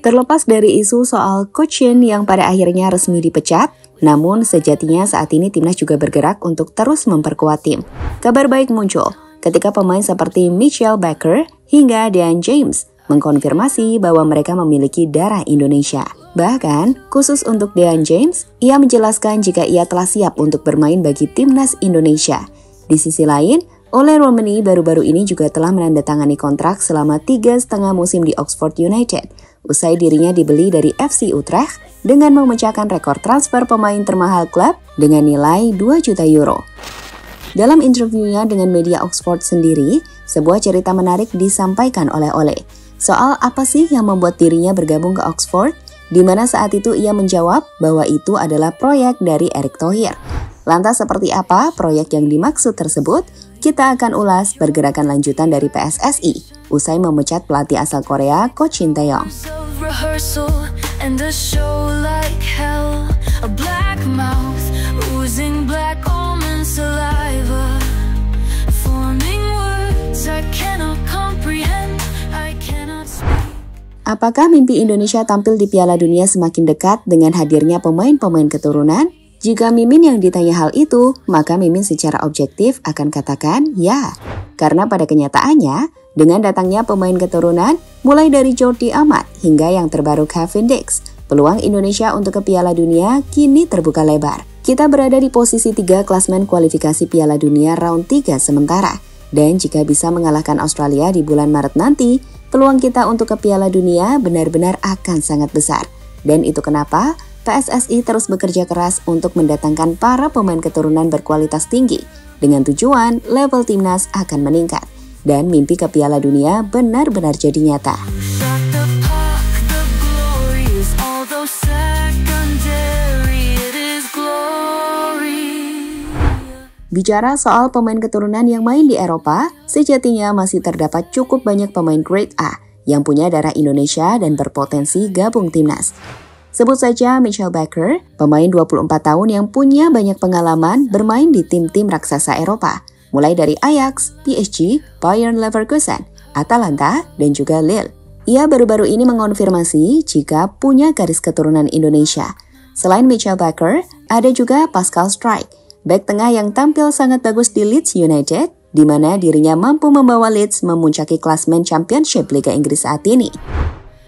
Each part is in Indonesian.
Terlepas dari isu soal Coach Shin yang pada akhirnya resmi dipecat, namun sejatinya saat ini timnas juga bergerak untuk terus memperkuat tim. Kabar baik muncul ketika pemain seperti Mitchell Baker hingga Dean James mengkonfirmasi bahwa mereka memiliki darah Indonesia. Bahkan, khusus untuk Dean James, ia menjelaskan jika ia telah siap untuk bermain bagi timnas Indonesia. Di sisi lain, Ole Romani baru-baru ini juga telah menandatangani kontrak selama 3,5 musim di Oxford United. Usai dirinya dibeli dari FC Utrecht dengan memecahkan rekor transfer pemain termahal klub dengan nilai 2 juta euro. Dalam interviewnya dengan media Oxford sendiri, sebuah cerita menarik disampaikan oleh Ole. Soal apa sih yang membuat dirinya bergabung ke Oxford, di mana saat itu ia menjawab bahwa itu adalah proyek dari Erick Thohir. Lantas seperti apa proyek yang dimaksud tersebut? Kita akan ulas pergerakan lanjutan dari PSSI usai memecat pelatih asal Korea Coach Shin Tae-yong. Apakah mimpi Indonesia tampil di Piala Dunia semakin dekat dengan hadirnya pemain-pemain keturunan? Jika Mimin yang ditanya hal itu, maka Mimin secara objektif akan katakan ya. Karena pada kenyataannya, dengan datangnya pemain keturunan, mulai dari Jordi Amat hingga yang terbaru Kevin Dix, peluang Indonesia untuk ke Piala Dunia kini terbuka lebar. Kita berada di posisi 3 klasmen kualifikasi Piala Dunia round 3 sementara. Dan jika bisa mengalahkan Australia di bulan Maret nanti, peluang kita untuk ke Piala Dunia benar-benar akan sangat besar. Dan itu kenapa PSSI terus bekerja keras untuk mendatangkan para pemain keturunan berkualitas tinggi dengan tujuan level timnas akan meningkat dan mimpi ke Piala Dunia benar-benar jadi nyata. Bicara soal pemain keturunan yang main di Eropa, sejatinya masih terdapat cukup banyak pemain grade A yang punya darah Indonesia dan berpotensi gabung timnas. Sebut saja Mitchell Baker, pemain 24 tahun yang punya banyak pengalaman bermain di tim-tim raksasa Eropa, mulai dari Ajax, PSG, Bayern Leverkusen, Atalanta, dan juga Lille. Ia baru-baru ini mengonfirmasi jika punya garis keturunan Indonesia. Selain Mitchell Baker, ada juga Pascal Struijk, bek tengah yang tampil sangat bagus di Leeds United, di mana dirinya mampu membawa Leeds memuncaki klasmen Championship Liga Inggris saat ini.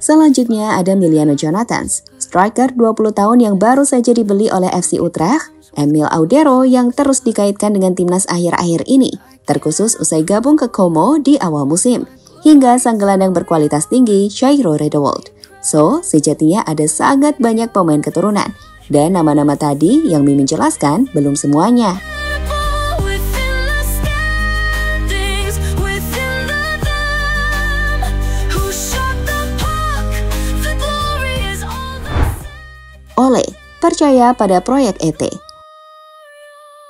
Selanjutnya ada Miliano Jonathans, striker 20 tahun yang baru saja dibeli oleh FC Utrecht, Emil Audero yang terus dikaitkan dengan timnas akhir-akhir ini, terkhusus usai gabung ke Como di awal musim, hingga sang gelandang berkualitas tinggi Jairo Redewold. So, sejatinya ada sangat banyak pemain keturunan, dan nama-nama tadi yang Mimin jelaskan belum semuanya. Ole percaya pada proyek ET.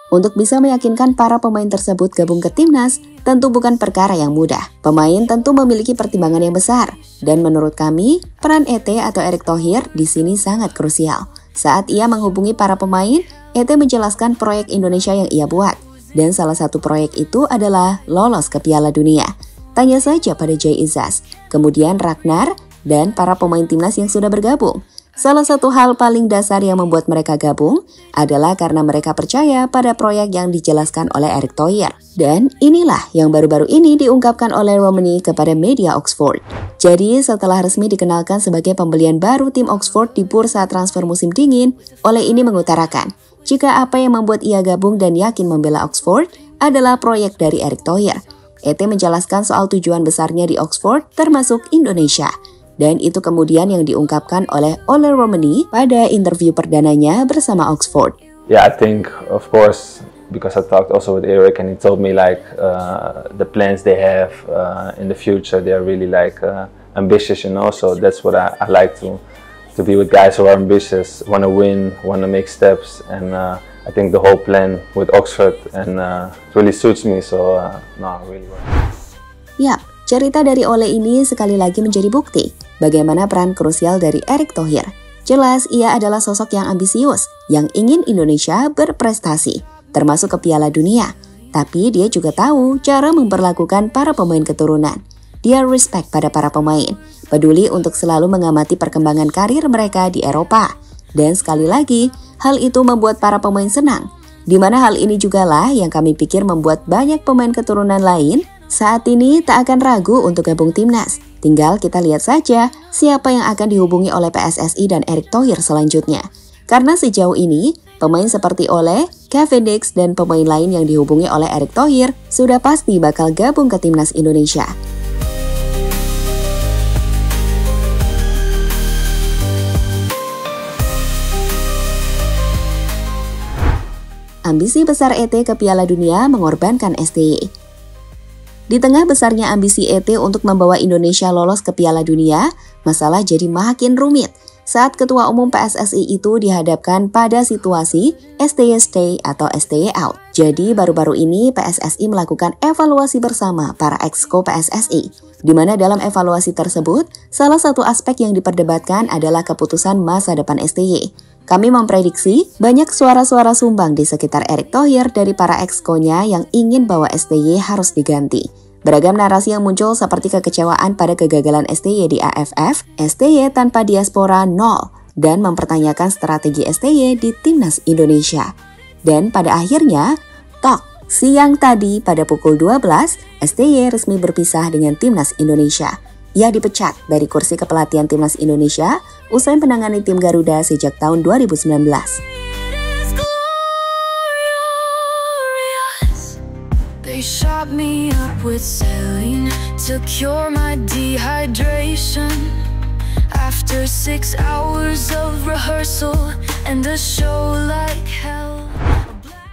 Untuk bisa meyakinkan para pemain tersebut gabung ke timnas, tentu bukan perkara yang mudah. Pemain tentu memiliki pertimbangan yang besar, dan menurut kami, peran ET atau Erick Thohir di sini sangat krusial. Saat ia menghubungi para pemain, ET menjelaskan proyek Indonesia yang ia buat, dan salah satu proyek itu adalah lolos ke Piala Dunia. Tanya saja pada Jay Izzaz, kemudian Ragnar, dan para pemain timnas yang sudah bergabung. Salah satu hal paling dasar yang membuat mereka gabung adalah karena mereka percaya pada proyek yang dijelaskan oleh Erick Thohir. Dan inilah yang baru-baru ini diungkapkan oleh Romani kepada media Oxford. Jadi setelah resmi dikenalkan sebagai pembelian baru tim Oxford di bursa transfer musim dingin, Ole ini mengutarakan jika apa yang membuat ia gabung dan yakin membela Oxford adalah proyek dari Erick Thohir. ET menjelaskan soal tujuan besarnya di Oxford termasuk Indonesia. Dan itu kemudian yang diungkapkan oleh Ole Romani pada interview perdananya bersama Oxford. Yeah, I think of course because I talked also with Eric and he told me like the plans they have in the future, they are really like ambitious, you know. So that's what I like to be with guys who are ambitious, want to win, want to make steps, and I think the whole plan with Oxford and really suits me. So no, really well. Ya, cerita dari Ole ini sekali lagi menjadi bukti bagaimana peran krusial dari Erick Thohir. Jelas ia adalah sosok yang ambisius, yang ingin Indonesia berprestasi, termasuk ke Piala Dunia. Tapi dia juga tahu cara memperlakukan para pemain keturunan. Dia respect pada para pemain. peduli untuk selalu mengamati perkembangan karir mereka di Eropa. Dan sekali lagi, hal itu membuat para pemain senang. Di mana hal ini jugalah yang kami pikir membuat banyak pemain keturunan lain saat ini tak akan ragu untuk gabung timnas. Tinggal kita lihat saja siapa yang akan dihubungi oleh PSSI dan Erick Thohir selanjutnya. Karena sejauh ini, pemain seperti Ole, Cavendish, dan pemain lain yang dihubungi oleh Erick Thohir sudah pasti bakal gabung ke timnas Indonesia. Ambisi besar ET ke Piala Dunia mengorbankan STY. Di tengah besarnya ambisi ET untuk membawa Indonesia lolos ke Piala Dunia, masalah jadi makin rumit saat Ketua Umum PSSI itu dihadapkan pada situasi STY stay atau STY out. Jadi baru-baru ini PSSI melakukan evaluasi bersama para exco PSSI, di mana dalam evaluasi tersebut, salah satu aspek yang diperdebatkan adalah keputusan masa depan STY. Kami memprediksi banyak suara-suara sumbang di sekitar Erick Thohir dari para exco-nya yang ingin bahwa STY harus diganti. Beragam narasi yang muncul seperti kekecewaan pada kegagalan STY di AFF, STY tanpa diaspora 0, dan mempertanyakan strategi STY di timnas Indonesia. Dan pada akhirnya, siang tadi pada pukul 12, STY resmi berpisah dengan timnas Indonesia. Ia dipecat dari kursi kepelatihan timnas Indonesia usai menangani tim Garuda sejak tahun 2019. They shot me up with saline to cure my dehydration. After 6 hours of rehearsal and a show like hell.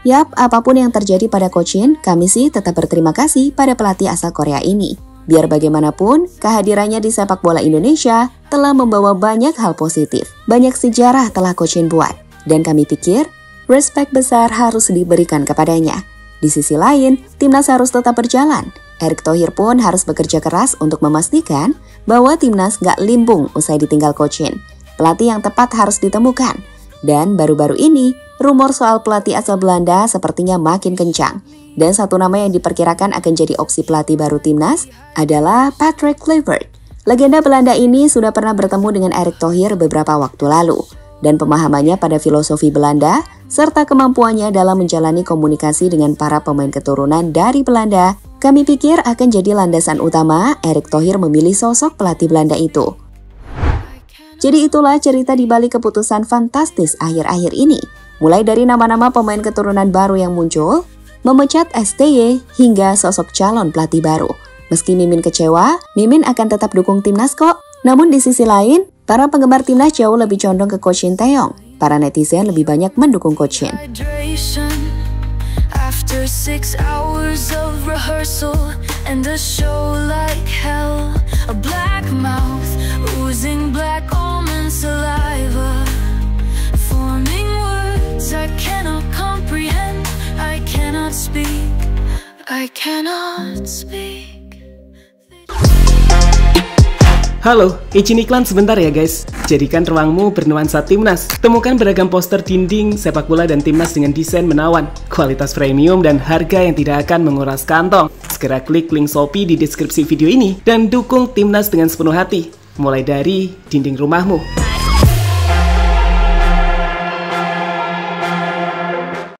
Yap, apapun yang terjadi pada Coach Shin, kami sih tetap berterima kasih pada pelatih asal Korea ini. Biar bagaimanapun, kehadirannya di sepak bola Indonesia telah membawa banyak hal positif. Banyak sejarah telah Coach Shin buat. Dan kami pikir, respect besar harus diberikan kepadanya. Di sisi lain, timnas harus tetap berjalan. Erick Thohir pun harus bekerja keras untuk memastikan bahwa timnas gak limbung usai ditinggal Coach Shin. Pelatih yang tepat harus ditemukan. Dan baru-baru ini, rumor soal pelatih asal Belanda sepertinya makin kencang. Dan satu nama yang diperkirakan akan jadi opsi pelatih baru timnas adalah Patrick Kluivert. Legenda Belanda ini sudah pernah bertemu dengan Erick Thohir beberapa waktu lalu. Dan pemahamannya pada filosofi Belanda, serta kemampuannya dalam menjalani komunikasi dengan para pemain keturunan dari Belanda, kami pikir akan jadi landasan utama Erick Thohir memilih sosok pelatih Belanda itu. Jadi itulah cerita di balik keputusan fantastis akhir-akhir ini. Mulai dari nama-nama pemain keturunan baru yang muncul, memecat STY hingga sosok calon pelatih baru. Meski Mimin kecewa, Mimin akan tetap dukung timnas kok. Namun di sisi lain, para penggemar timnas jauh lebih condong ke Coach Shin Tae-yong. Para netizen lebih banyak mendukung Coach Shin. After 6 hours of rehearsal and a show like hell, a black mouth oozing black almond saliva, forming words I cannot comprehend. I cannot speak, I cannot speak. Halo, izin iklan sebentar ya guys. Jadikan ruangmu bernuansa timnas. Temukan beragam poster dinding, sepak bola dan timnas dengan desain menawan, kualitas premium dan harga yang tidak akan menguras kantong. Segera klik link Shopee di deskripsi video ini dan dukung timnas dengan sepenuh hati. Mulai dari dinding rumahmu.